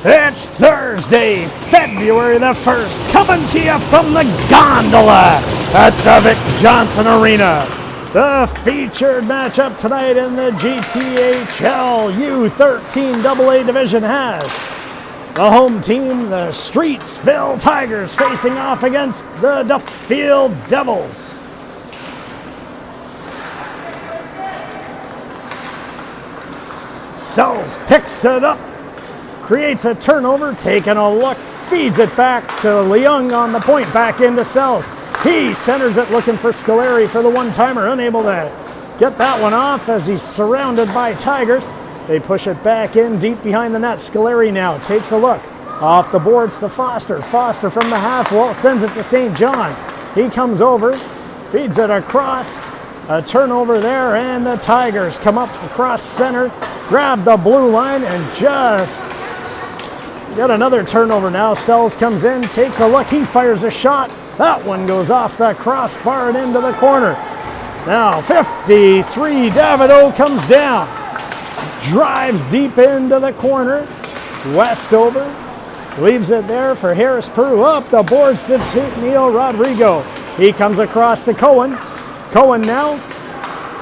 It's Thursday, February the 1st, coming to you from the gondola at the Vic Johnson Arena. The featured matchup tonight in the GTHL U13AA division has the home team, the Streetsville Tigers, facing off against the Duffield Devils. Sells picks it up, creates a turnover, taking a look, feeds it back to Leung on the point, back into Sells. He centers it, looking for Scoleri for the one-timer, unable to get that one off as he's surrounded by Tigers. They push it back in deep behind the net. Scoleri now takes a look, off the boards to Foster. Foster from the half wall sends it to St. John. He comes over, feeds it across. A turnover there, and the Tigers come up across center, grab the blue line, and just get another turnover now. Sells comes in, takes a look, he fires a shot. That one goes off the crossbar and into the corner. Now 53, Davido comes down, drives deep into the corner. Westover leaves it there for Harris Peru. Up the boards to Neil Rodrigo. He comes across to Cohen. Cohen now,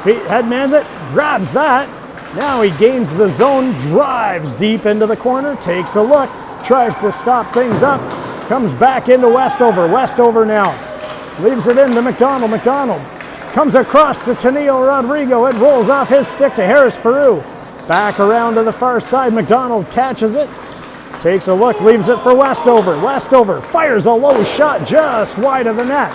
headmans it, grabs that. Now he gains the zone, drives deep into the corner, takes a look, tries to stop things up, comes back into Westover. Westover now leaves it into McDonald. McDonald comes across to Neil Rodrigo. It rolls off his stick to Harris Peru. Back around to the far side. McDonald catches it, takes a look, leaves it for Westover. Westover fires a low shot just wide of the net.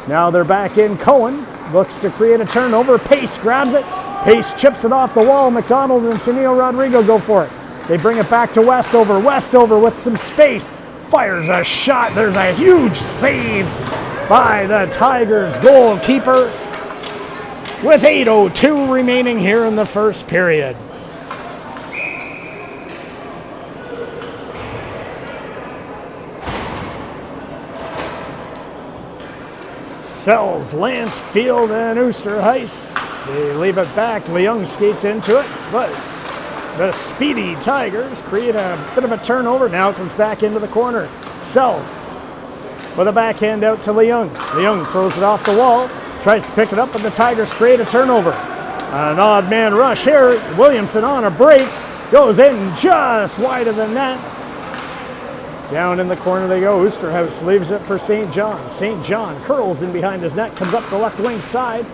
Now they're back in. Cohen looks to create a turnover. Pace grabs it. Pace chips it off the wall. McDonald and Neil Rodrigo go for it. They bring it back to Westover. Westover with some space fires a shot. There's a huge save by the Tigers goalkeeper with 8:02 remaining here in the first period. Sells, Lancefield, and Oosterhuis. They leave it back. Leung skates into it, but the speedy Tigers create a bit of a turnover. Now comes back into the corner. Sells with a backhand out to Leung. Leung throws it off the wall, tries to pick it up, but the Tigers create a turnover. An odd man rush here. Williamson on a break, goes in just wide of the net. Down in the corner they go. Oosterhuis leaves it for St. John. St. John curls in behind his net, comes up the left wing side.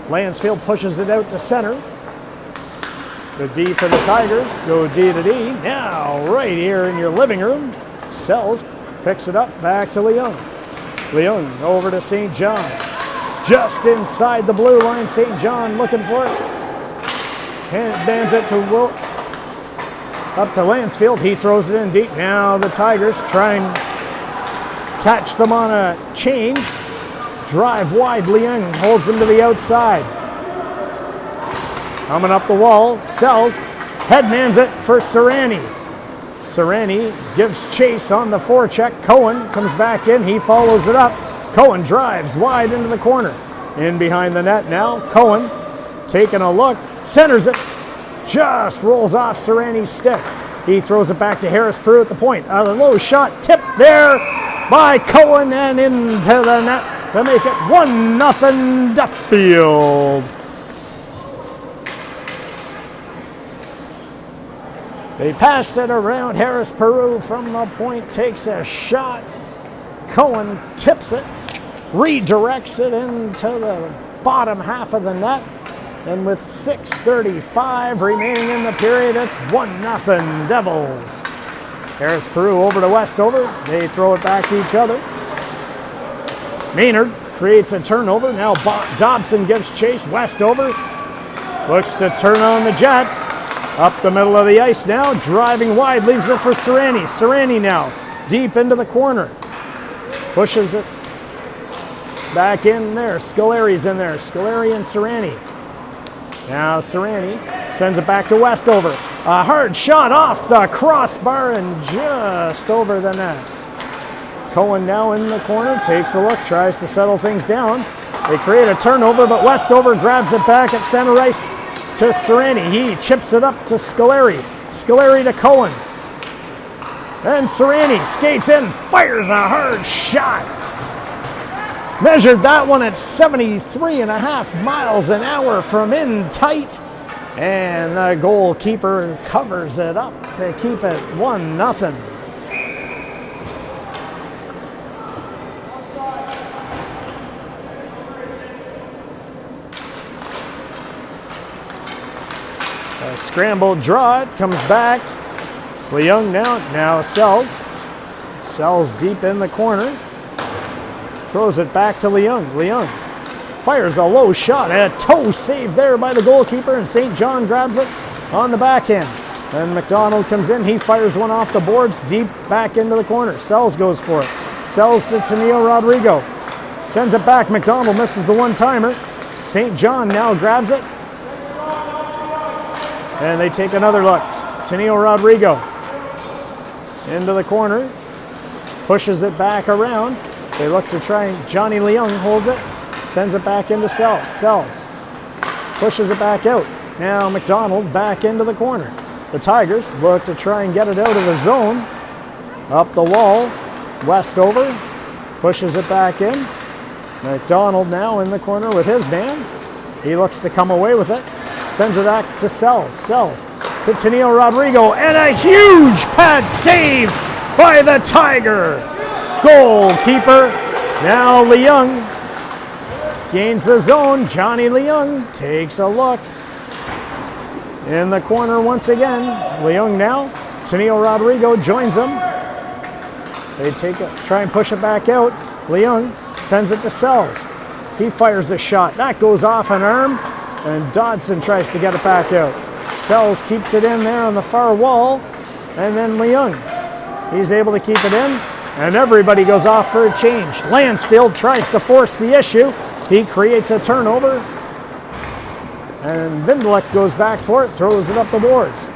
Lansfield pushes it out to center. The D for the Tigers. Go D to D. Now right here in your living room. Sells picks it up back to Leung. Leung over to St. John. Just inside the blue line. St. John looking for it. Hands it to up to Lansfield. He throws it in deep. Now the Tigers try and catch them on a change. Drive wide. Leung holds them to the outside. Coming up the wall. Sells. Headmans it for Serrani. Serrani gives chase on the forecheck. Cohen comes back in. He follows it up. Cohen drives wide into the corner. In behind the net now. Cohen taking a look. Centers it. Just rolls off Serrani's stick. He throws it back to Harris Peru at the point. A low shot tipped there by Cohen and into the net to make it 1-0 Duffield. They passed it around. Harris Peru from the point takes a shot. Cohen tips it, redirects it into the bottom half of the net. And with 6:35 remaining in the period, it's 1-0 Devils. Harris Peru over to Westover. They throw it back to each other. Maynard creates a turnover. Now Dobson gives chase. Westover looks to turn on the Jets. Up the middle of the ice now. Driving wide. Leaves it for Serrani. Serrani now deep into the corner. Pushes it back in there. Scolari's in there. Scoleri and Serrani. Now Serrani sends it back to Westover. A hard shot off the crossbar and just over the net. Cohen now in the corner, takes a look, tries to settle things down. They create a turnover, but Westover grabs it back at center ice to Serrani. He chips it up to Scoleri. Scoleri to Cohen. And Serrani skates in, fires a hard shot. Measured that one at 73.5 miles an hour from in tight. And the goalkeeper covers it up to keep it 1-0. A scrambled draw, it comes back. Leung now Sells. Sells deep in the corner. Throws it back to Leung. Leung fires a low shot. A toe save there by the goalkeeper, and St. John grabs it on the backhand. Then McDonald comes in. He fires one off the boards deep back into the corner. Sells goes for it. Sells to Tenio Rodrigo. Sends it back. McDonald misses the one-timer. St. John now grabs it. And they take another look. Tenio Rodrigo into the corner. Pushes it back around. They look to try, and Johnny Leung holds it. Sends it back into Sells. Sells pushes it back out. Now McDonald back into the corner. The Tigers look to try and get it out of the zone. Up the wall. Westover pushes it back in. McDonald now in the corner with his man. He looks to come away with it. Sends it back to Sells. Sells to Tenio Rodrigo. And a huge pad save by the Tiger. Goalkeeper. Now Leung gains the zone. Johnny Leung takes a look. In the corner once again. Leung now. Tenio Rodrigo joins them. They try and push it back out. Leung sends it to Sells. He fires a shot. That goes off an arm. And Dodson tries to get it back out. Sells keeps it in there on the far wall. And then Leung. He's able to keep it in. And everybody goes off for a change. Lansfield tries to force the issue. He creates a turnover. And Vindalek goes back for it, throws it up the boards.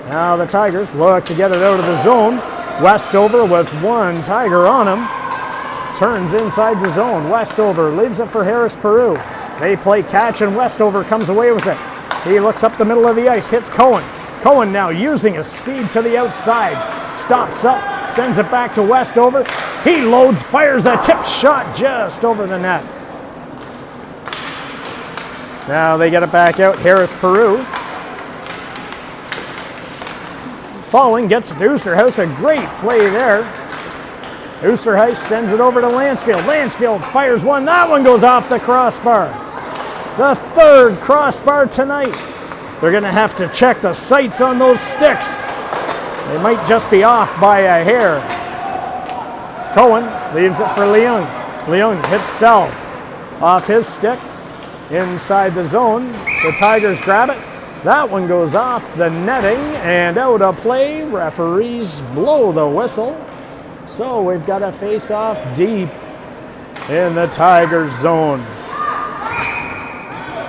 Now the Tigers look to get it out of the zone. Westover with one Tiger on him. Turns inside the zone. Westover leaves it for Harris Peru. They play catch and Westover comes away with it. He looks up the middle of the ice, hits Cohen. Cohen now using his speed to the outside. Stops up, sends it back to Westover. He loads, fires a tip shot just over the net. Now they get it back out. Harris Peru. Falling, gets it to Oosterhuis. A great play there. Oosterhuis sends it over to Lansfield. Lansfield fires one. That one goes off the crossbar. The third crossbar tonight. They're going to have to check the sights on those sticks. They might just be off by a hair. Cohen leaves it for Leung. Leung hits Sells off his stick inside the zone. The Tigers grab it. That one goes off the netting and out of play. Referees blow the whistle. So we've got a face-off deep in the Tigers zone.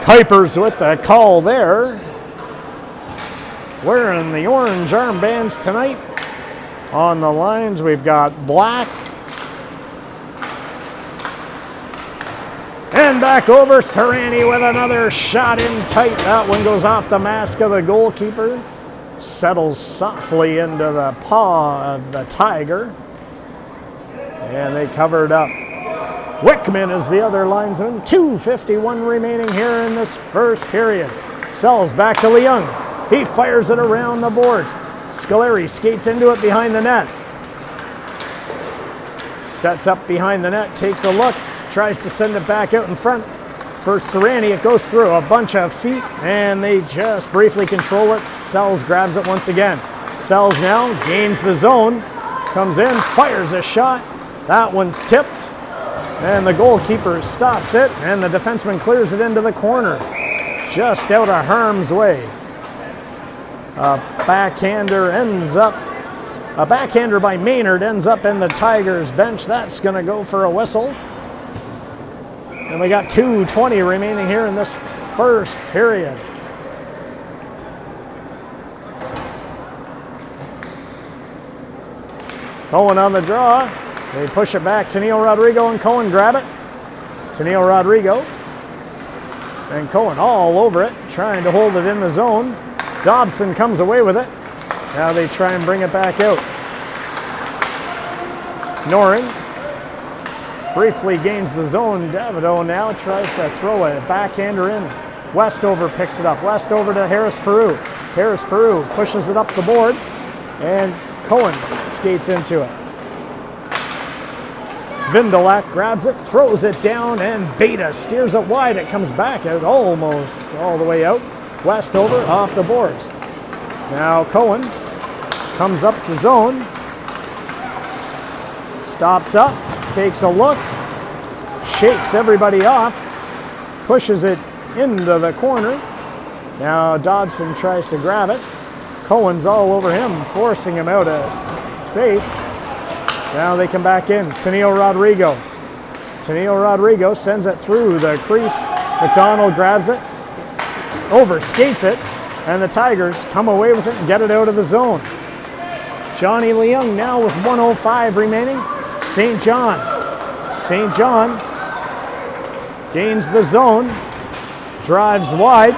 Kuipers with the call there. Wearing the orange armbands tonight. On the lines we've got black. And back over Serrani with another shot in tight. That one goes off the mask of the goalkeeper. Settles softly into the paw of the Tiger. And they cover it up. Wickman is the other linesman. 2:51 remaining here in this first period. Sells back to Leung. He fires it around the boards. Scoleri skates into it behind the net. Sets up behind the net, takes a look, tries to send it back out in front. For Serrani, it goes through a bunch of feet, and they just briefly control it. Sells grabs it once again. Sells now, gains the zone, comes in, fires a shot. That one's tipped, and the goalkeeper stops it, and the defenseman clears it into the corner, just out of harm's way. A backhander by Maynard ends up in the Tigers bench. That's going to go for a whistle. And we got 2:20 remaining here in this first period. Cohen on the draw. They push it back. Tenio Rodrigo and Cohen grab it. Tenio Rodrigo and Cohen all over it, trying to hold it in the zone. Dobson comes away with it. Now they try and bring it back out. Noring briefly gains the zone. Davido now tries to throw a backhander in. Westover picks it up. Westover to Harris Peru. Harris Peru pushes it up the boards, and Cohen skates into it. Vindalak grabs it, throws it down, and Beta steers it wide. It comes back out almost all the way out. Westover off the boards. Now Cohen comes up the zone, stops up, takes a look, shakes everybody off, pushes it into the corner. Now Dodson tries to grab it. Cohen's all over him, forcing him out of space. Now they come back in. Tenio Rodrigo. Tenio Rodrigo sends it through the crease. McDonald grabs it, over skates it, and the Tigers come away with it and get it out of the zone. Johnny Leung now with 1:05 remaining. St. John. St. John gains the zone, drives wide.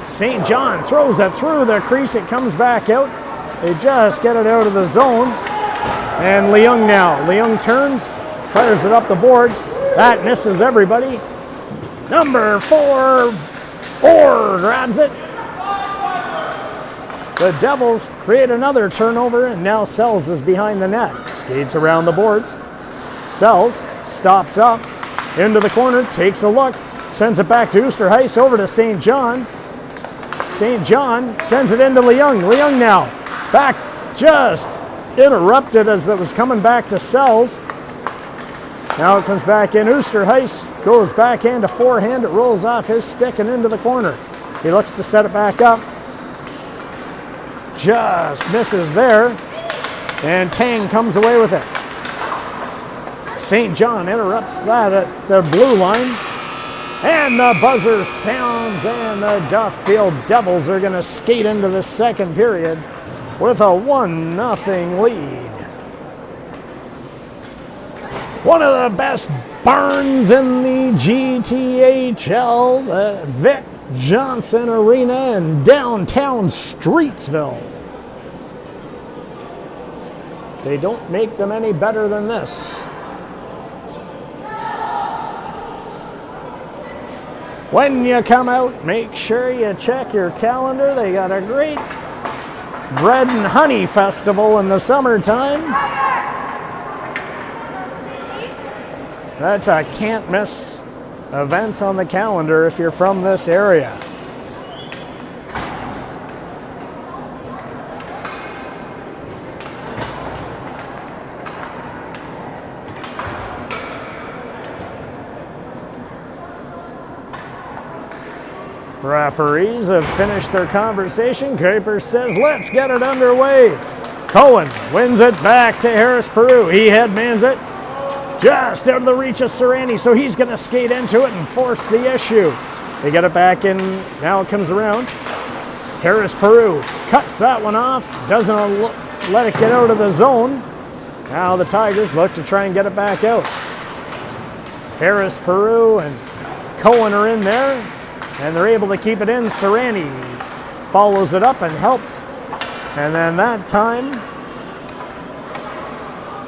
St. John throws it through the crease. It comes back out. They just get it out of the zone. And Leung now. Leung turns, fires it up the boards. That misses everybody. Number 4, Orr grabs it. The Devils create another turnover, and now Sells is behind the net. Skates around the boards. Sells stops up into the corner, takes a look, sends it back to Oosterhuis, over to St. John. St. John sends it into Leung. Leung now back, just interrupted as it was coming back to Sells. Now it comes back in. Oosterhuis goes backhand to forehand. It rolls off his stick and into the corner. He looks to set it back up. Just misses there. And Tang comes away with it. St. John interrupts that at the blue line. And the buzzer sounds, and the Duffield Devils are going to skate into the second period with a 1-0 lead. One of the best barns in the GTHL, the Vic Johnson Arena in downtown Streetsville. They don't make them any better than this. When you come out, make sure you check your calendar. They got a great bread and honey festival in the summertime. That's a can't miss event on the calendar if you're from this area. Referees have finished their conversation. Kuiper says, let's get it underway. Cohen wins it back to Harris Peru. He headmans it just out of the reach of Serrani, so he's going to skate into it and force the issue. They get it back in. Now it comes around. Harris Peru cuts that one off. Doesn't let it get out of the zone. Now the Tigers look to try and get it back out. Harris Peru and Cohen are in there, and they're able to keep it in. Serrani follows it up and helps. And then that time,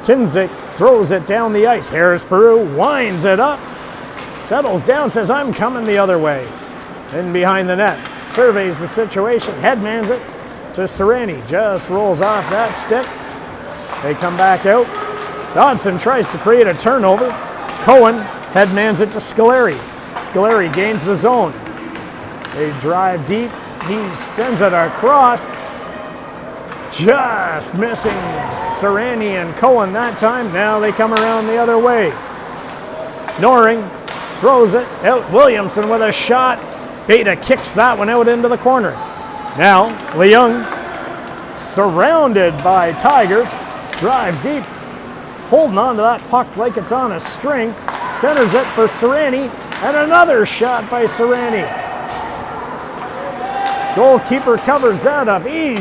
Kinzik throws it down the ice. Harris Peru winds it up, settles down, says, I'm coming the other way. In behind the net, surveys the situation, headmans it to Serrani. Just rolls off that stick. They come back out. Dodson tries to create a turnover. Cohen headmans it to Scoleri. Scoleri gains the zone. They drive deep. He sends it across. Just missing Serrani and Cohen that time. Now they come around the other way. Noring throws it out. Williamson with a shot. Beta kicks that one out into the corner. Now Leung, surrounded by Tigers, drives deep, holding on to that puck like it's on a string. Centers it for Serrani, and another shot by Serrani. Goalkeeper covers that up. He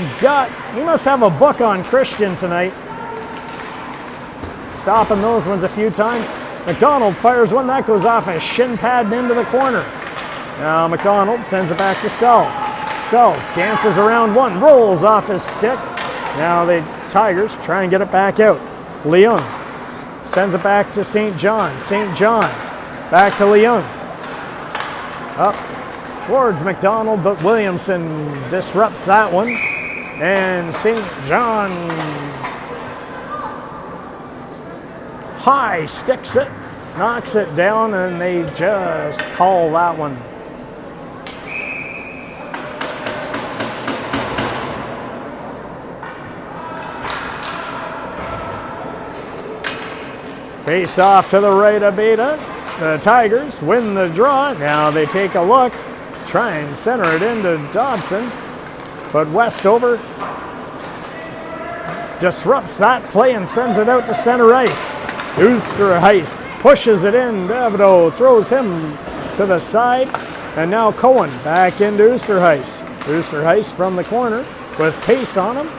must have a book on Christian tonight. Stopping those ones a few times. McDonald fires one. That goes off a shin pad and into the corner. Now McDonald sends it back to Sells. Sells, dances around one, rolls off his stick. Now the Tigers try and get it back out. Leung sends it back to St. John. St. John back to Leung. Up towards McDonald, but Williamson disrupts that one. And St. John high sticks it, knocks it down, and they just call that one. Face off to the right of Beta. The Tigers win the draw. Now they take a look, try and center it into Dobson, but Westover disrupts that play and sends it out to center ice. Oosterhuis pushes it in. Davido throws him to the side, and now Cohen back into Oosterhuis. Oosterhuis from the corner with pace on him,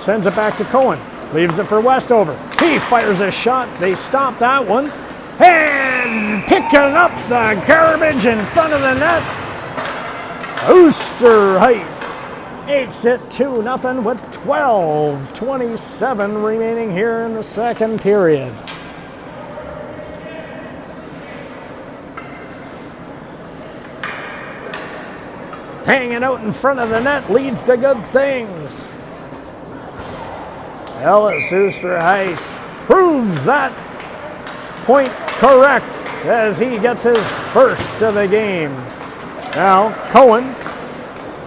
sends it back to Cohen. Leaves it for Westover. He fires a shot. They stop that one. And picking up the garbage in front of the net. Oosterhuis makes it 2-0 with 12:27 remaining here in the second period. Hanging out in front of the net leads to good things. Ellis Oosterhuis proves that point correct as he gets his first of the game. Now Cohen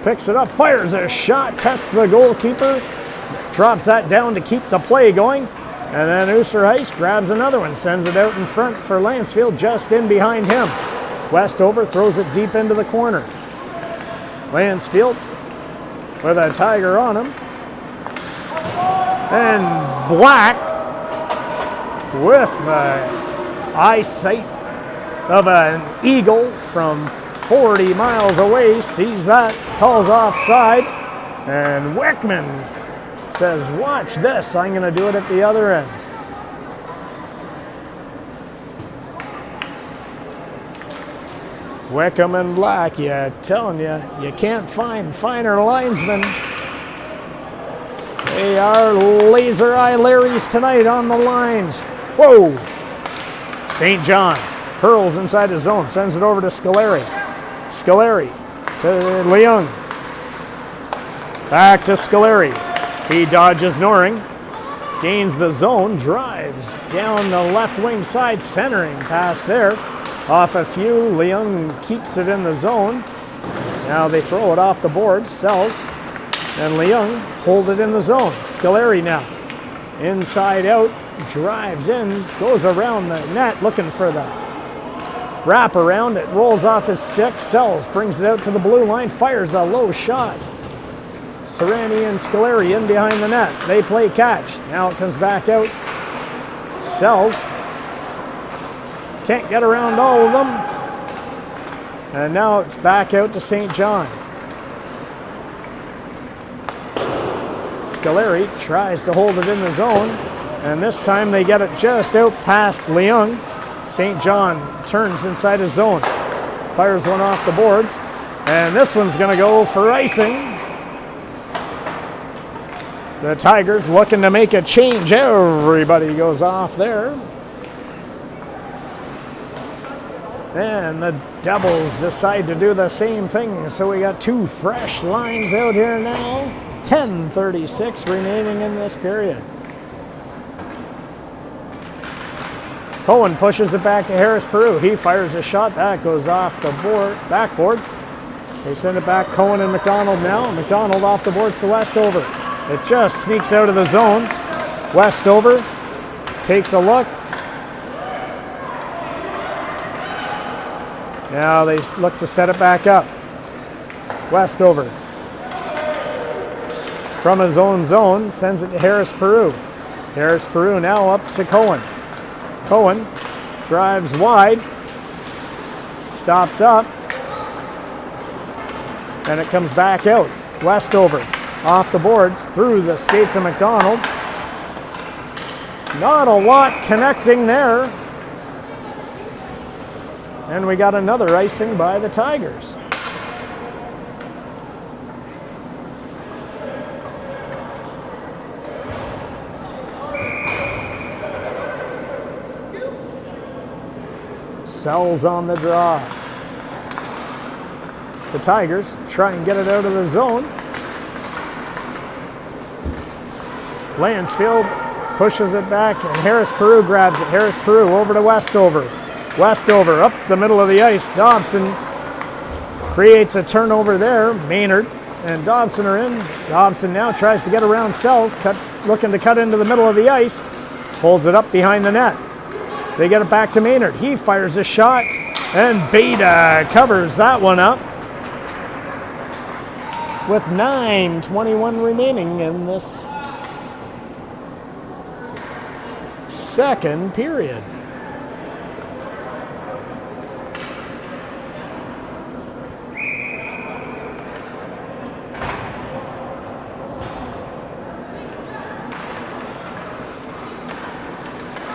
picks it up, fires a shot, tests the goalkeeper, drops that down to keep the play going, and then Oosterhuis grabs another one, sends it out in front for Lansfield, just in behind him. Westover throws it deep into the corner. Lansfield with a Tiger on him. And Black, with the eyesight of an eagle from 40 miles away, sees that, calls offside, and Wickman says, watch this, I'm going to do it at the other end. Wickham and Black, yeah, telling you, you can't find finer linesmen. They are laser eye Larrys tonight on the lines. Whoa! St. John curls inside his zone, sends it over to Scoleri. Scoleri to Leung. Back to Scoleri. He dodges Noring, gains the zone, drives down the left wing side, centering pass there. Off a few, Leung keeps it in the zone. Now they throw it off the boards, Sells, and Leung hold it in the zone. Scoleri now, inside out, drives in, goes around the net looking for the wrap around. It rolls off his stick. Sells brings it out to the blue line, fires a low shot. Serrani and Scoleri in behind the net. They play catch. Now it comes back out. Sells can't get around all of them. And now it's back out to St. John. Scoleri tries to hold it in the zone, and this time they get it just out past Leung. St. John turns inside his zone, fires one off the boards, and this one's going to go for icing. The Tigers looking to make a change. Everybody goes off there. And the Devils decide to do the same thing, so we got two fresh lines out here now. 10:36 remaining in this period. Cohen pushes it back to Harris Peru. He fires a shot. That goes off the backboard. They send it back. Cohen and McDonald now. McDonald off the boards to Westover. It just sneaks out of the zone. Westover takes a look. Now they look to set it back up. Westover from his own zone sends it to Harris Peru. Harris Peru now up to Cohen. Cohen drives wide, stops up, and it comes back out. Westover off the boards through the skates of McDonald. Not a lot connecting there. And we got another icing by the Tigers. Sells on the draw. The Tigers try and get it out of the zone. Lansfield pushes it back, and Harris Peru grabs it. Harris Peru over to Westover. Westover up the middle of the ice. Dobson creates a turnover there. Maynard and Dobson are in. Dobson now tries to get around Sells, looking to cut into the middle of the ice. Holds it up behind the net. They get it back to Maynard. He fires a shot, and Beta covers that one up. With 9:21 remaining in this second period.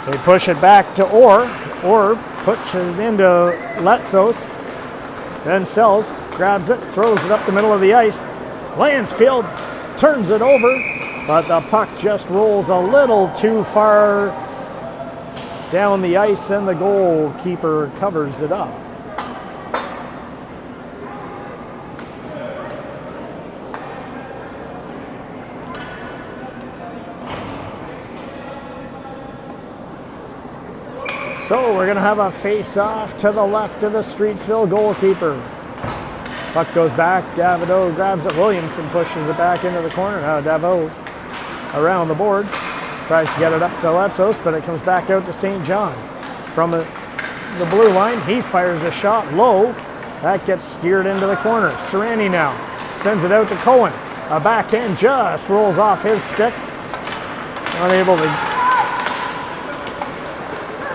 They push it back to Orr. Orr pushes it into Letsos. Then Sells grabs it, throws it up the middle of the ice. Lansfield turns it over, but the puck just rolls a little too far down the ice, and the goalkeeper covers it up. So we're going to have a face-off to the left of the Streetsville goalkeeper. Puck goes back. Davido grabs it. Williamson pushes it back into the corner. Now Davido around the boards. Tries to get it up to Letsos, but it comes back out to St. John. From the blue line, he fires a shot low. That gets steered into the corner. Serrani now sends it out to Cohen. A backhand just rolls off his stick. Unable to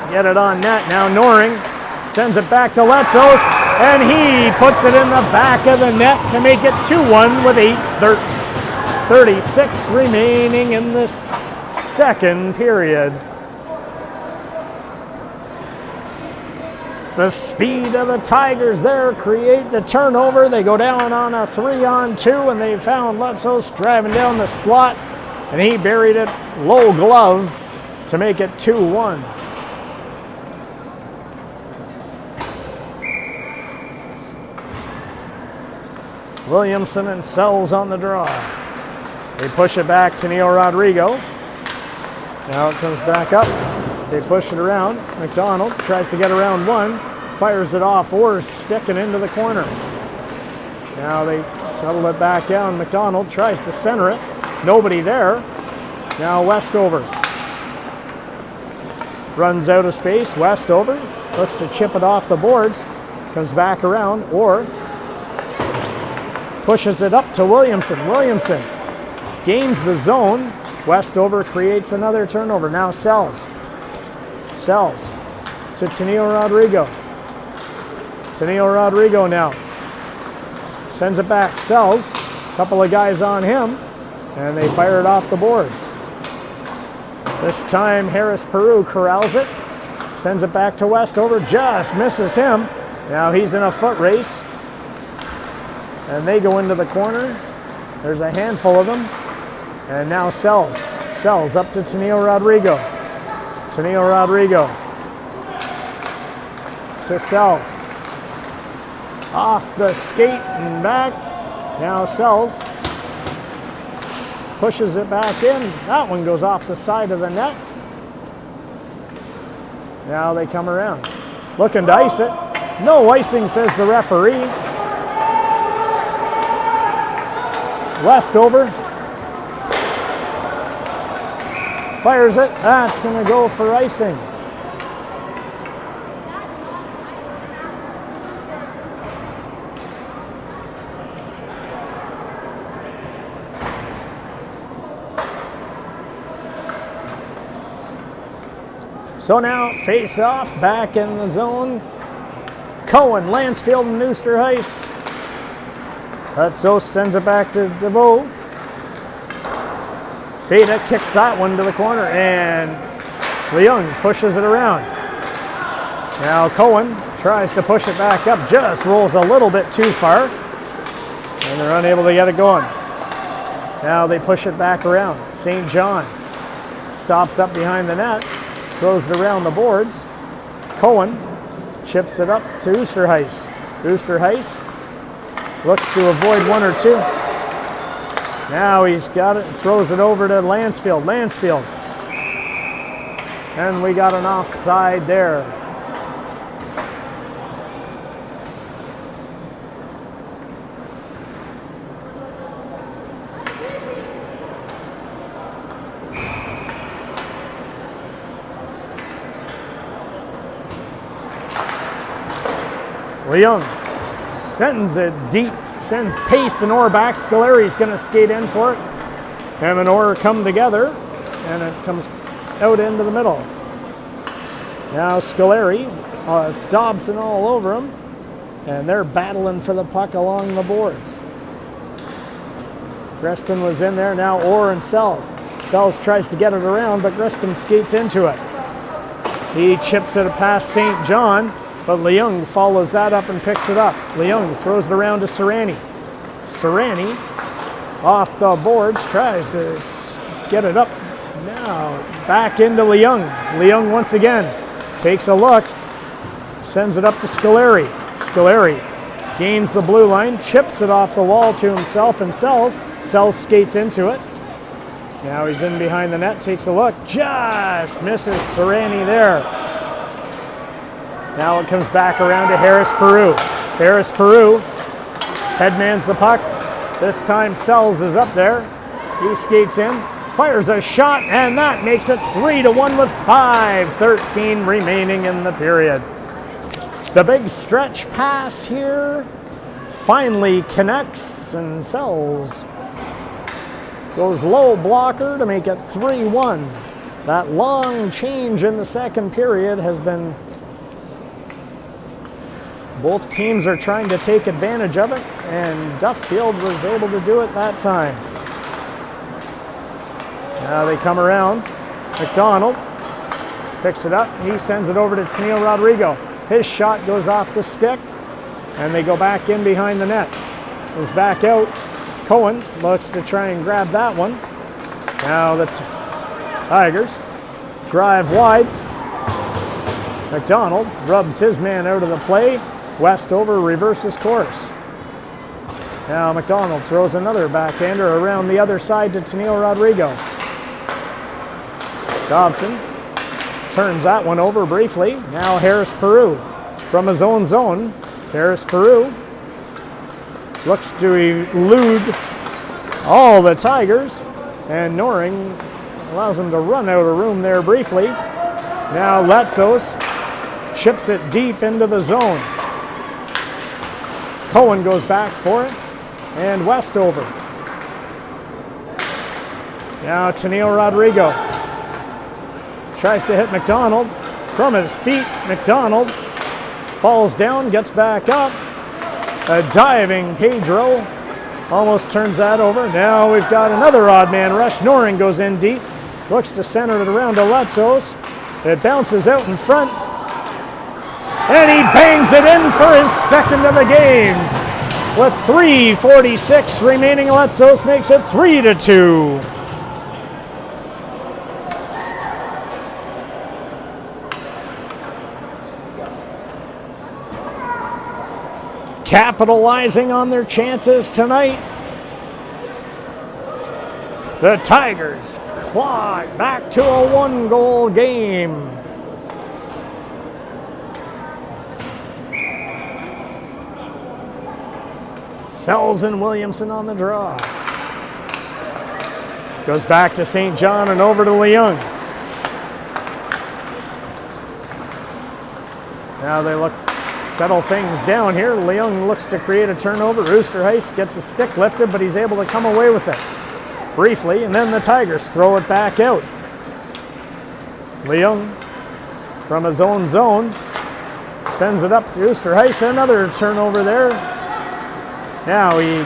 get it on net. Now Noring sends it back to Letsos, and he puts it in the back of the net to make it 2-1 with 8:36 remaining in this second period. The speed of the Tigers there create the turnover. They go down on a 3-on-2, and they found Letsos driving down the slot, and he buried it low glove to make it 2-1. Williamson and Sells on the draw. They push it back to Neil Rodrigo. Now it comes back up. They push it around. McDonald tries to get around one. Fires it off or stick and into the corner. Now they settle it back down. McDonald tries to center it. Nobody there. Now Westover runs out of space. Westover looks to chip it off the boards. Comes back around or pushes it up to Williamson. Williamson gains the zone. Westover creates another turnover. Now Sells. Sells to Tennille Rodrigo. Tennille Rodrigo now sends it back. Sells. A couple of guys on him, and they fire it off the boards. This time Harris Peru corrals it. Sends it back to Westover. Just misses him. Now he's in a foot race. And they go into the corner. There's a handful of them. And now Sells. Sells up to Tennille Rodrigo. Tennille Rodrigo to Sells. Off the skate and back. Now Sells pushes it back in. That one goes off the side of the net. Now they come around. Looking to ice it. No icing, says the referee. Westover fires it. That's going to go for icing. So now face off back in the zone. Cohen, Lansfield, and Oosterhuis. Letsos sends it back to DeVoe. Beta kicks that one to the corner, and Leung pushes it around. Now Cohen tries to push it back up, just rolls a little bit too far, and they're unable to get it going. Now they push it back around. St. John stops up behind the net, throws it around the boards. Cohen chips it up to Oosterhuis. Oosterhuis looks to avoid one or two. Now he's got it and throws it over to Lansfield. Lansfield. And we got an offside there. Leung sends it deep, sends Pace and Orr back. Scolari's going to skate in for it. Him and Orr come together, and it comes out into the middle. Now Scolari, Dobson all over him, and they're battling for the puck along the boards. Grespin was in there, now Orr and Sells. Sells tries to get it around, but Grespin skates into it. He chips it past St. John, but Leung follows that up and picks it up. Leung throws it around to Serrani. Serrani, off the boards, tries to get it up. Now, back into Leung. Leung once again takes a look, sends it up to Scolari. Scolari gains the blue line, chips it off the wall to himself and Sells. Sells skates into it. Now he's in behind the net, takes a look, just misses Serrani there. Now it comes back around to Harris Peru. Harris Peru headmans the puck. This time Sells is up there. He skates in, fires a shot, and that makes it 3-1 with 5:13 remaining in the period. The big stretch pass here finally connects, and Sells goes low blocker to make it 3-1. That long change in the second period has been... Both teams are trying to take advantage of it, and Duffield was able to do it that time. Now they come around. McDonald picks it up. He sends it over to Tennille Rodrigo. His shot goes off the stick, and they go back in behind the net. Goes back out. Cohen looks to try and grab that one. Now the Tigers drive wide. McDonald rubs his man out of the play. Westover reverses course. Now McDonald throws another backhander around the other side to Tennille Rodrigo. Dobson turns that one over briefly. Now Harris Peru from his own zone. Harris Peru looks to elude all the Tigers, and Noring allows him to run out of room there briefly. Now Letsos chips it deep into the zone. Cohen goes back for it, and Westover. Now Tennille Rodrigo tries to hit McDonald from his feet. McDonald falls down, gets back up. A diving Pedro almost turns that over. Now we've got another odd man rush. Noring goes in deep, looks to center it around to Letsos. It bounces out in front, and he bangs it in for his second of the game. With 3:46 remaining, Letsos makes it 3-2. Capitalizing on their chances tonight, the Tigers claw back to a one-goal game. Sells and Williamson on the draw. Goes back to St. John and over to Leung. Now they settle things down here. Leung looks to create a turnover. Oosterhuis gets a stick lifted, but he's able to come away with it briefly, and then the Tigers throw it back out. Leung from his own zone sends it up to Oosterhuis. Another turnover there. Now he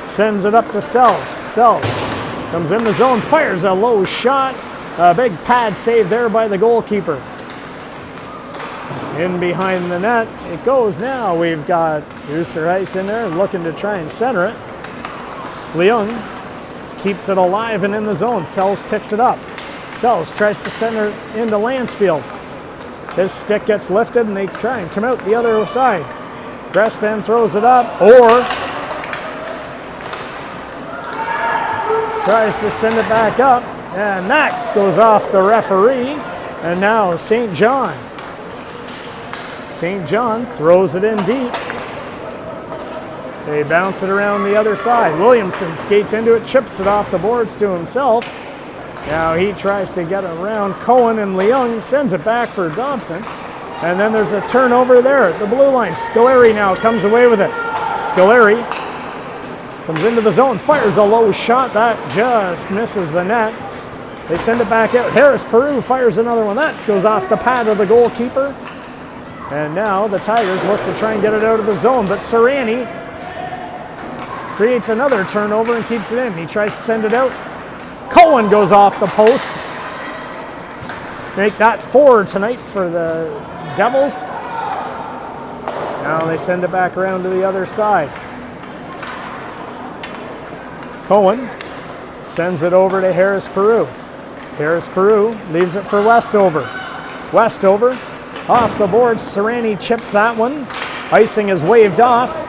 sends it up to Sells. Sells comes in the zone, fires a low shot. A big pad save there by the goalkeeper. In behind the net it goes now. We've got Oosterhuis in there looking to try and center it. Leung keeps it alive and in the zone. Sells picks it up. Sells tries to center into Lansfield. His stick gets lifted and they try and come out the other side. Grespan throws it up, or tries to send it back up, and that goes off the referee. And now St. John. St. John throws it in deep. They bounce it around the other side. Williamson skates into it, chips it off the boards to himself. Now he tries to get around Cohen, and Leung sends it back for Dobson. And then there's a turnover there at the blue line. Scoleri now comes away with it. Scoleri comes into the zone, fires a low shot. That just misses the net. They send it back out. Harris Peru fires another one. That goes off the pad of the goalkeeper. And now the Tigers look to try and get it out of the zone. But Serrani creates another turnover and keeps it in. He tries to send it out. Cohen goes off the post. Make that 4 tonight for the Devils. Now they send it back around to the other side. Cohen sends it over to Harris Peru. Harris Peru leaves it for Westover. Westover off the board. Serrani chips that one. Icing is waved off.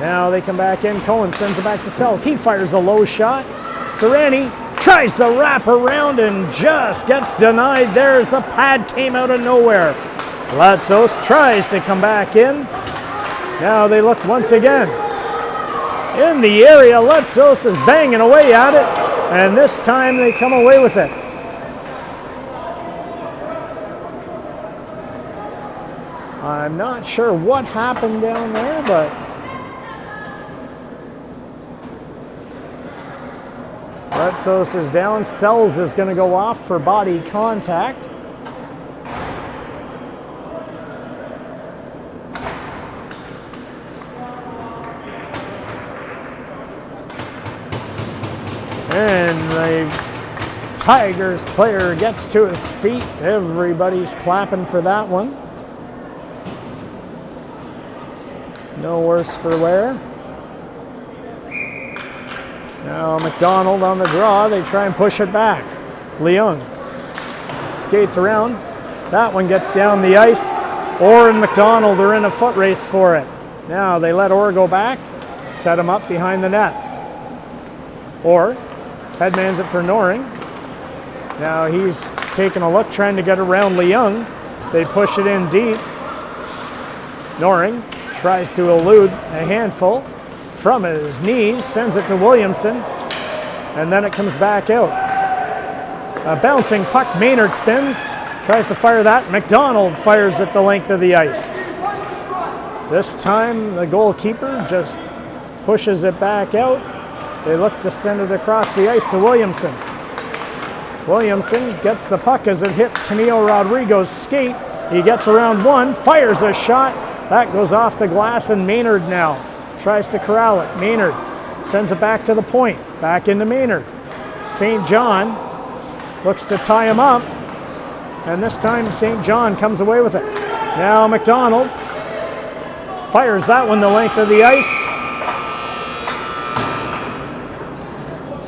Now they come back in. Cohen sends it back to Sells. He fires a low shot. Serrani tries the wrap around and just gets denied there as the pad came out of nowhere. Latsos tries to come back in. Now they look once again. In the area, Latsos is banging away at it, and this time they come away with it. I'm not sure what happened down there, but Latsos is down. Sells is going to go off for body contact. And the Tigers player gets to his feet. Everybody's clapping for that one. No worse for wear. Now McDonald on the draw. They try and push it back. Leung skates around. That one gets down the ice. Orr and McDonald are in a foot race for it. Now they let Orr go back. Set him up behind the net. Orr headmans it for Noring. Now he's taking a look, trying to get around Leung. They push it in deep. Noring tries to elude a handful from his knees, sends it to Williamson, and then it comes back out. A bouncing puck, Maynard spins, tries to fire that. McDonald fires it the length of the ice. This time the goalkeeper just pushes it back out. They look to send it across the ice to Williamson. Williamson gets the puck as it hit Tenio Rodrigo's skate. He gets around one, fires a shot. That goes off the glass, and Maynard now tries to corral it. Maynard sends it back to the point. Back into Maynard. St. John looks to tie him up. And this time St. John comes away with it. Now McDonald fires that one the length of the ice.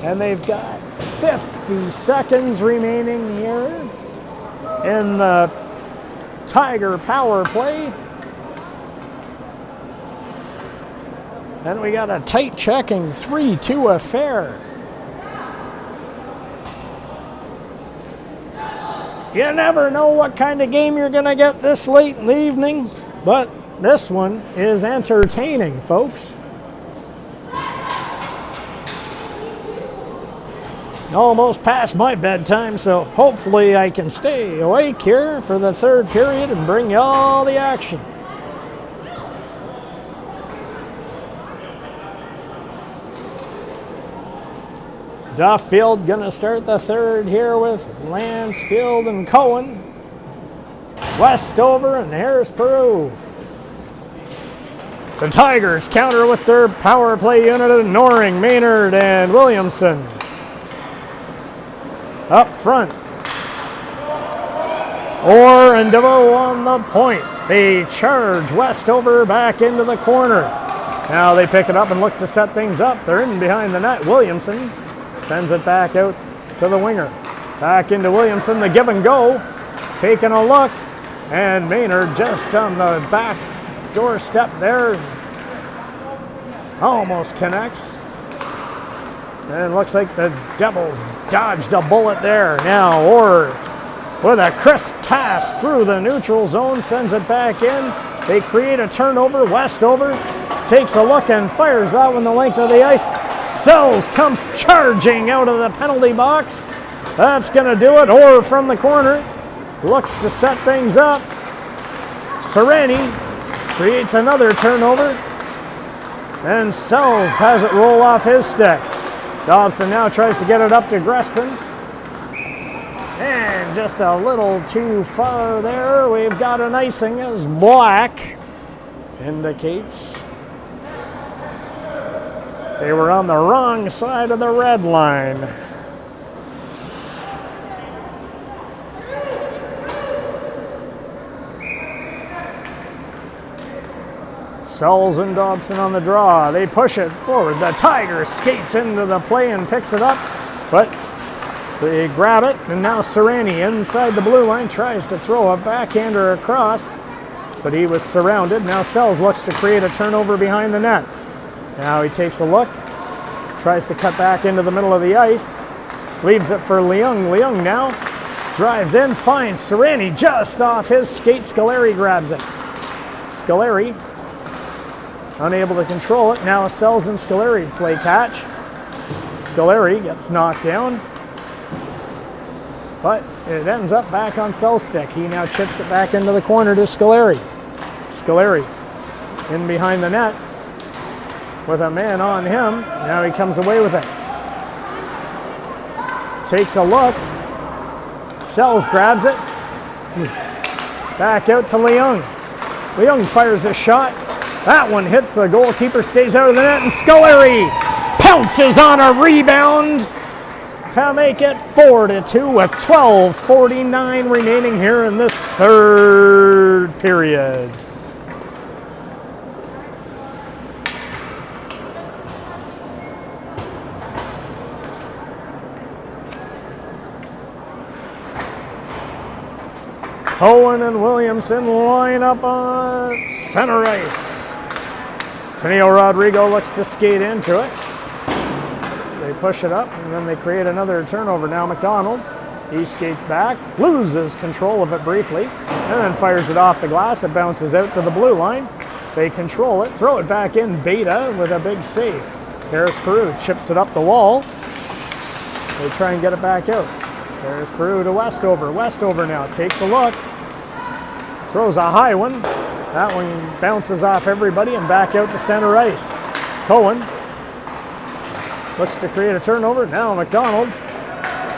And they've got 50 seconds remaining here in the Tiger power play. And we got a tight checking 3-2 affair. You never know what kind of game you're going to get this late in the evening, but this one is entertaining, folks. Almost past my bedtime, so hopefully I can stay awake here for the third period and bring you all the action. Duffield gonna start the third here with Lansfield and Cohen. Westover and Harris Peru. The Tigers counter with their power play unit of Noring, Maynard, and Williamson. Up front. Orr and DeVoe on the point. They charge Westover back into the corner. Now they pick it up and look to set things up. They're in behind the net. Williamson sends it back out to the winger. Back into Williamson, the give and go. Taking a look. And Maynard just on the back doorstep there. Almost connects. And it looks like the Devils dodged a bullet there. Now Orr with a crisp pass through the neutral zone, sends it back in. They create a turnover. Westover takes a look and fires that one the length of the ice. Sells comes charging out of the penalty box. That's going to do it. Orr from the corner looks to set things up. Serrani creates another turnover. And Sells has it roll off his stick. Dobson now tries to get it up to Grespin. And just a little too far there. We've got an icing as black indicates they were on the wrong side of the red line. Sells and Dobson on the draw. They push it forward. The Tiger skates into the play and picks it up, but they grab it, and now Serrani inside the blue line tries to throw a backhander across, but he was surrounded. Now Sells looks to create a turnover behind the net. Now he takes a look, tries to cut back into the middle of the ice, leaves it for Leung. Leung now drives in, finds Serrani just off his skate. Scoleri grabs it. Scoleri unable to control it. Now Sells and Scoleri play catch. Scoleri gets knocked down, but it ends up back on Sells' stick. He now chips it back into the corner to Scoleri. Scoleri in behind the net with a man on him. Now he comes away with it. Takes a look. Sells grabs it. Comes back out to Leung. Leung fires a shot. That one hits the goalkeeper, stays out of the net, and Scoleri pounces on a rebound to make it 4-2 with 12:49 remaining here in this third period. Cohen and Williamson line up on center ice. Tenio Rodrigo looks to skate into it. They push it up, and then they create another turnover. Now McDonald, he skates back, loses control of it briefly, and then fires it off the glass. It bounces out to the blue line. They control it, throw it back in. Beta with a big save. Harris Peru chips it up the wall. They try and get it back out. Harris Peru to Westover. Westover now takes a look, throws a high one. That one bounces off everybody and back out to center ice. Cohen looks to create a turnover. Now McDonald,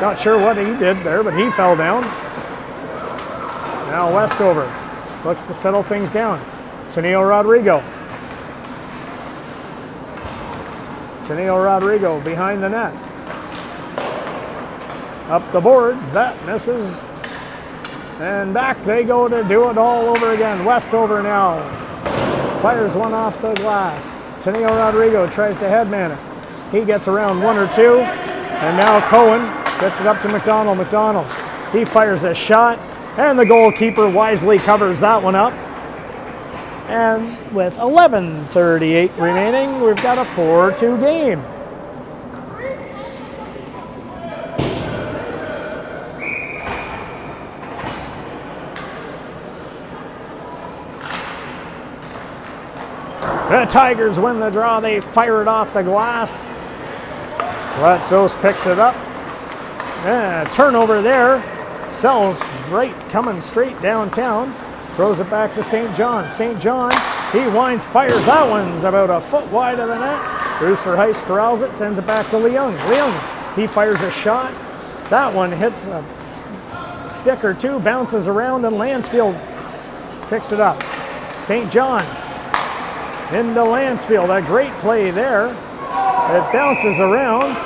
not sure what he did there, but he fell down. Now Westover looks to settle things down. Tenio Rodrigo. Tenio Rodrigo behind the net. Up the boards, that misses. And back they go to do it all over again. Westover now fires one off the glass. Tenio Rodrigo tries to headman it. He gets around one or two. And now Cohen gets it up to McDonald. McDonald, he fires a shot. And the goalkeeper wisely covers that one up. And with 11:38 remaining, we've got a 4-2 game. The Tigers win the draw. They fire it off the glass. Letsos picks it up. Turnover there. Sells right, coming straight downtown. Throws it back to St. John. St. John, he winds, fires. That one's about a foot wide of the net. Bruce Verheist corrals it, sends it back to Leung. Leung, he fires a shot. That one hits a stick or two, bounces around, and Lansfield picks it up. St. John into Lansfield. A great play there. It bounces around.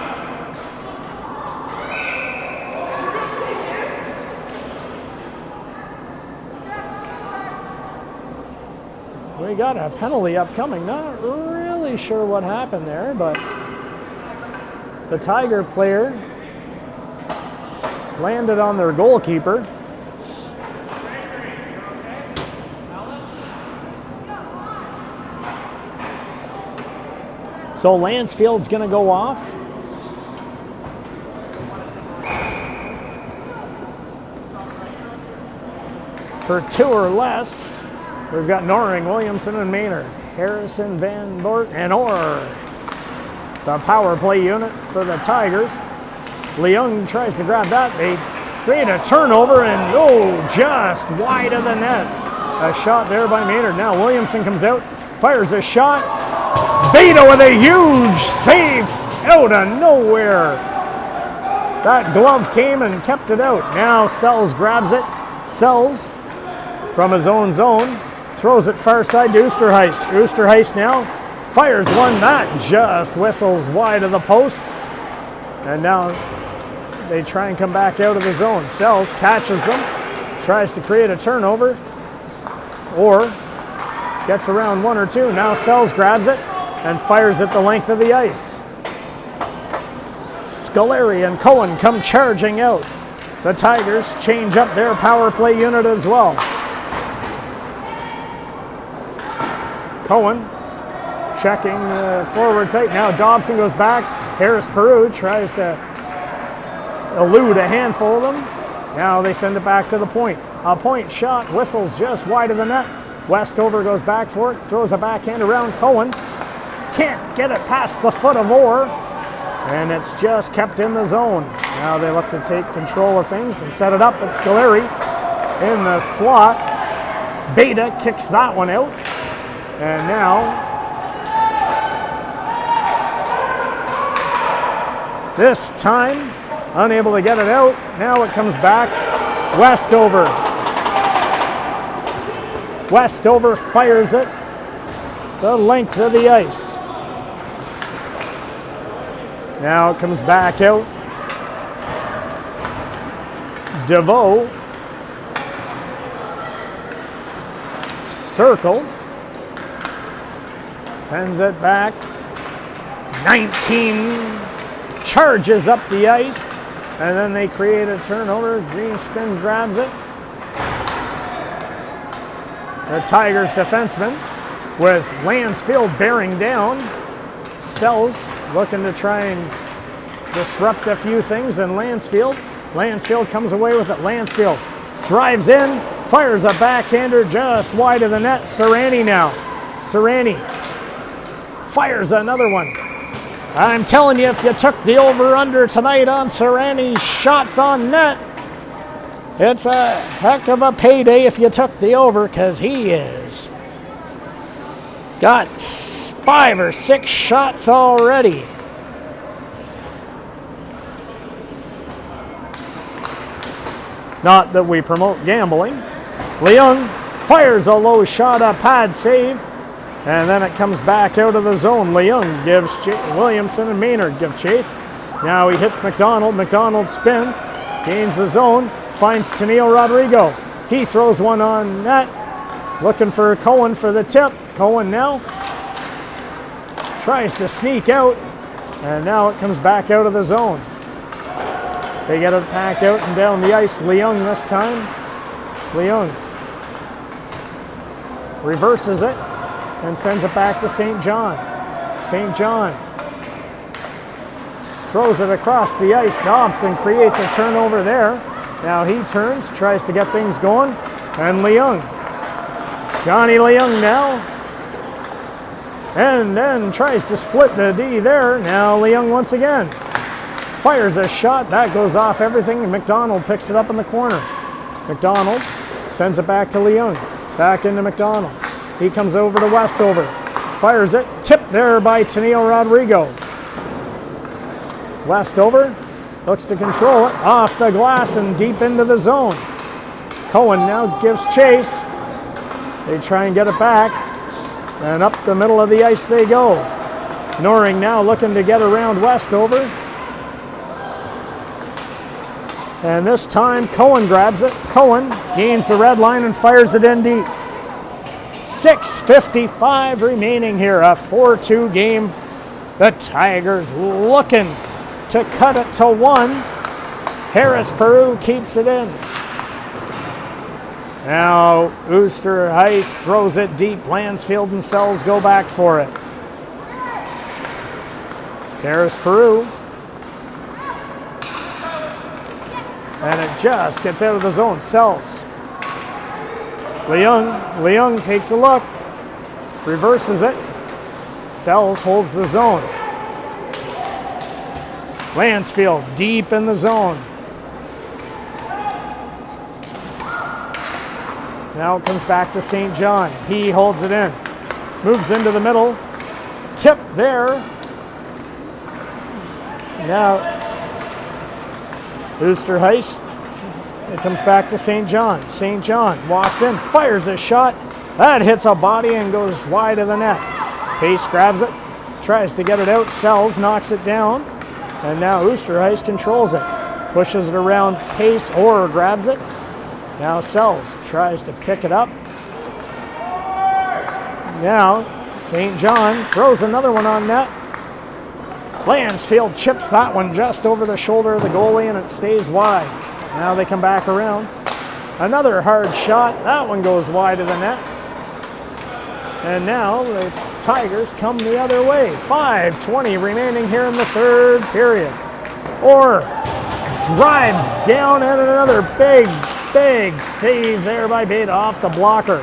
We got a penalty upcoming. Not really sure what happened there, but the Tiger player landed on their goalkeeper. So Lansfield's going to go off. For 2 or less, we've got Noring, Williamson, and Maynard. Harrison, Van Bort, and Orr. The power play unit for the Tigers. Leung tries to grab that. They create a turnover, and just wide of the net. A shot there by Maynard. Now Williamson comes out, fires a shot. Beta with a huge save out of nowhere. That glove came and kept it out. Now Sells grabs it. Sells from his own zone, throws it far side to Oosterhuis. Oosterhuis now fires one that just whistles wide of the post. And now they try and come back out of the zone. Sells catches them, tries to create a turnover, or gets around 1 or 2. Now Sells grabs it and fires it the length of the ice. Scolari and Cohen come charging out. The Tigers change up their power play unit as well. Cohen checking forward tight. Now Dobson goes back. Harris Peru tries to elude a handful of them. Now they send it back to the point. A point shot whistles just wide of the net. Westover goes back for it, throws a backhand around Cohen. Can't get it past the foot of Orr, and it's just kept in the zone. Now they look to take control of things and set it up at Scolari in the slot. Beta kicks that one out, and now this time unable to get it out. Now it comes back. Westover fires it the length of the ice. Now it comes back out. DeVoe circles, sends it back. 19 charges up the ice, and then they create a turnover. Greenspin grabs it. The Tigers defenseman with Lansfield bearing down. Sells looking to try and disrupt a few things, and Lansfield comes away with it. Lansfield drives in, fires a backhander just wide of the net. Serrani now. Serrani fires another one. I'm telling you, if you took the over-under tonight on Serrani's shots on net, it's a heck of a payday if you took the over, because he is got 5 or 6 shots already. Not that we promote gambling. Leung fires a low shot, a pad save, and then it comes back out of the zone. Leung gives Williamson and Maynard give chase. Now he hits McDonald. McDonald spins, gains the zone, finds Tennille Rodrigo. He throws one on net, looking for Cohen for the tip. Cohen now tries to sneak out, and now it comes back out of the zone. They get it back out and down the ice. Leung this time. Leung reverses it and sends it back to St. John. St. John throws it across the ice. Dobson creates a turnover there. Now he turns, tries to get things going, and Leung. Johnny Leung now. And then tries to split the D there. Now Leung once again fires a shot. That goes off everything, and McDonald picks it up in the corner. McDonald sends it back to Leung. Back into McDonald. He comes over to Westover. Fires it. Tipped there by Tennille Rodrigo. Westover looks to control it. Off the glass and deep into the zone. Cohen now gives chase. They try and get it back. And up the middle of the ice they go. Noring now looking to get around Westover. And this time Cohen grabs it. Cohen gains the red line and fires it in deep. 6:55 remaining here. A 4-2 game. The Tigers looking to cut it to 1. Harris Peru keeps it in. Now Oosterhuis throws it deep. Lansfield and Sells go back for it. Harris Peru. And it just gets out of the zone. Sells. Leung takes a look. Reverses it. Sells holds the zone. Lansfield deep in the zone. Now it comes back to St. John. He holds it in. Moves into the middle. Tip there. Now Oosterhuis. It comes back to St. John. St. John walks in, fires a shot. That hits a body and goes wide of the net. Pace grabs it, tries to get it out. Sells, knocks it down. And now Oosterhuis controls it. Pushes it around Pace or grabs it. Now Sells tries to pick it up. Now St. John throws another one on net. Lansfield chips that one just over the shoulder of the goalie and it stays wide. Now they come back around. Another hard shot. That one goes wide of the net. And now the Tigers come the other way. 5:20 remaining here in the third period. Orr drives down and another big save there by Beta off the blocker.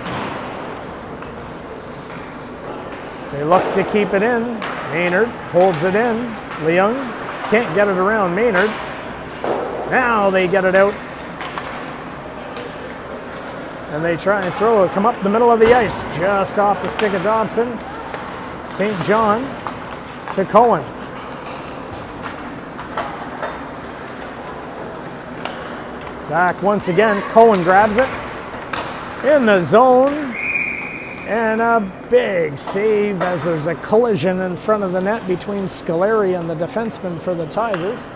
They look to keep it in. Maynard holds it in. Leung can't get it around Maynard. Now they get it out. And they try and throw it, come up the middle of the ice, just off the stick of Dobson. St. John to Cohen. Back once again, Cohen grabs it. In the zone. And a big save as there's a collision in front of the net between Scoleri and the defenseman for the Tigers.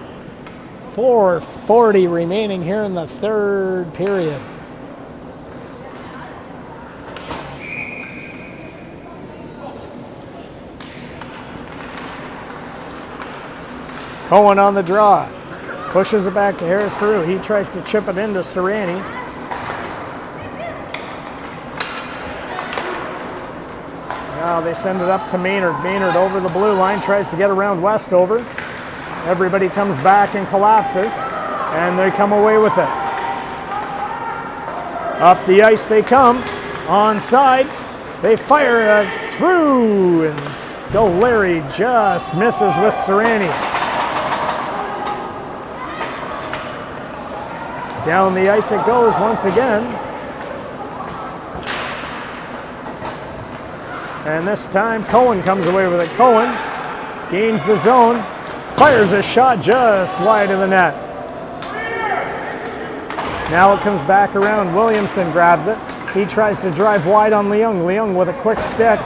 4:40 remaining here in the third period. Cohen on the draw. Pushes it back to Harris Peru. He tries to chip it into Serrani. Now they send it up to Maynard. Maynard over the blue line, tries to get around Westover. Everybody comes back and collapses, and they come away with it. Up the ice they come, onside. They fire through, and Scoleri just misses with Serrani. Down the ice it goes once again. And this time Cohen comes away with it. Cohen gains the zone, fires a shot just wide of the net. Now it comes back around. Williamson grabs it. He tries to drive wide on Leung. Leung with a quick stick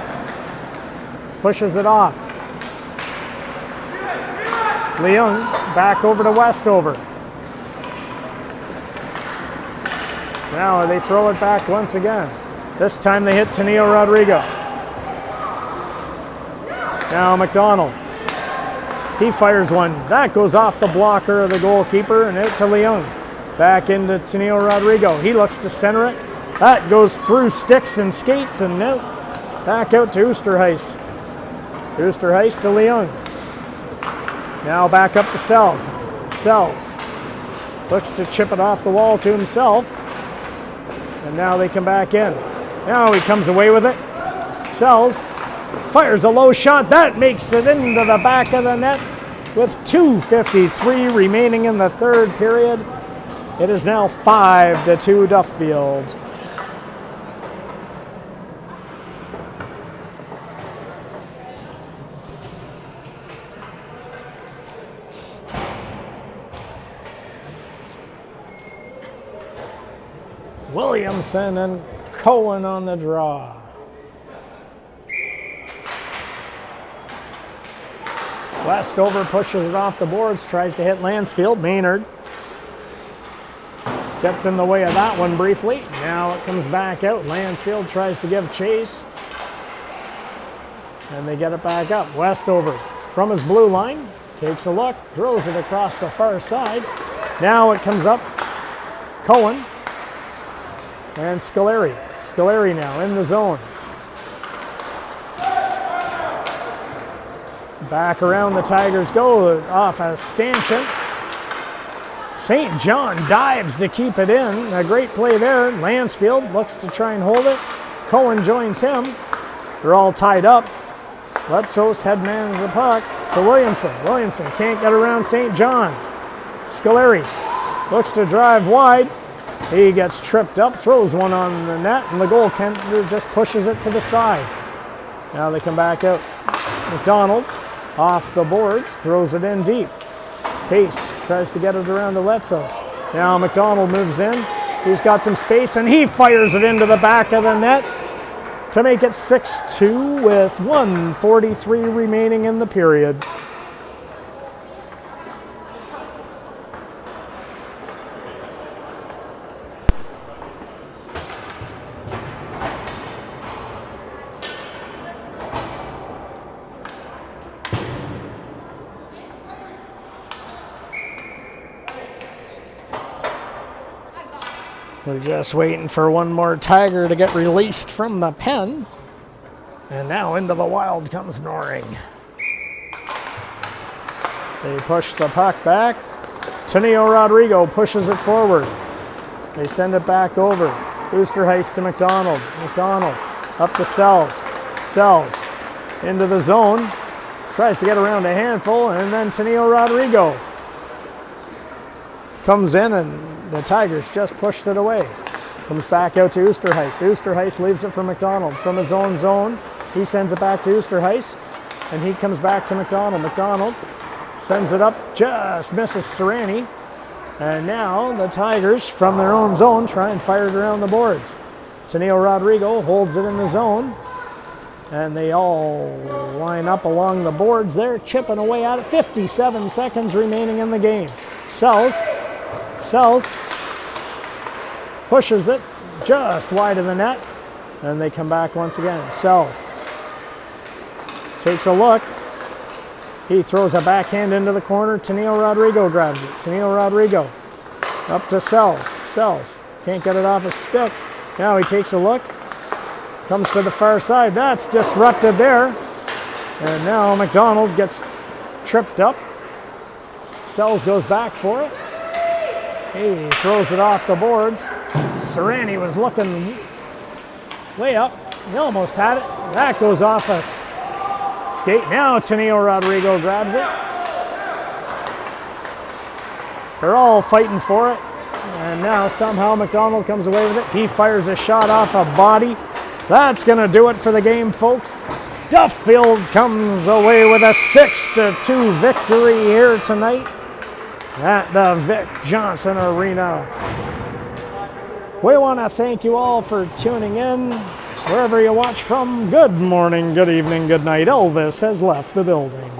pushes it off. Leung back over to Westover. Now they throw it back once again. This time they hit Tenio Rodrigo. Now McDonald. He fires one. That goes off the blocker of the goalkeeper and out to Leung. Back into Tenio Rodrigo. He looks to center it. That goes through sticks and skates and out. Back out to Oosterhuis. Oosterhuis to Leung. Now back up to Sells. Sells looks to chip it off the wall to himself. And now they come back in. Now he comes away with it. Sells fires a low shot. That makes it into the back of the net with 2:53 remaining in the third period. It is now 5-2 Duffield. Williamson and Cohen on the draw. Westover pushes it off the boards, tries to hit Lansfield. Maynard gets in the way of that one briefly. Now it comes back out. Lansfield tries to give chase. And they get it back up. Westover from his blue line takes a look, throws it across the far side. Now it comes up. Cohen and Scoleri. Scoleri now in the zone. Back around the Tigers go off a stanchion. St. John dives to keep it in. A great play there. Lansfield looks to try and hold it. Cohen joins him. They're all tied up. Letsos headmans the puck to Williamson. Williamson can't get around St. John. Scoleri looks to drive wide. He gets tripped up, throws one on the net, and the goaltender just pushes it to the side. Now they come back out. McDonald off the boards, throws it in deep. Pace tries to get it around to Letsos. Now McDonald moves in. He's got some space, and he fires it into the back of the net to make it 6-2 with 1:43 remaining in the period. We're just waiting for one more Tiger to get released from the pen. And now into the Wild comes Noring. They push the puck back. Tenio Rodrigo pushes it forward. They send it back over. Oosterhuis to McDonald. McDonald up to Sells. Sells into the zone. Tries to get around a handful, and then Tenio Rodrigo comes in, and the Tigers just pushed it away. Comes back out to Oosterhuis. Oosterhuis leaves it for McDonald. From his own zone, he sends it back to Oosterhuis, and he comes back to McDonald. McDonald sends it up, just misses Serrani. And now the Tigers, from their own zone, try and fire it around the boards. Tenio Rodrigo holds it in the zone, and they all line up along the boards there, chipping away at it. 57 seconds remaining in the game. Sells pushes it just wide of the net, and they come back once again. Sells takes a look. He throws a backhand into the corner. Tenio Rodrigo grabs it. Tenio Rodrigo up to Sells. Sells can't get it off his stick. Now he takes a look. Comes to the far side. That's disrupted there. And now McDonald gets tripped up. Sells goes back for it. He throws it off the boards. Serrani was looking way up. He almost had it. That goes off a skate. Now Tenio Rodrigo grabs it. They're all fighting for it. And now somehow McDonald comes away with it. He fires a shot off a body. That's going to do it for the game, folks. Duffield comes away with a 6-2 victory here tonight at the Vic Johnson Arena. We want to thank you all for tuning in. Wherever you watch from, good morning, good evening, good night. Elvis has left the building.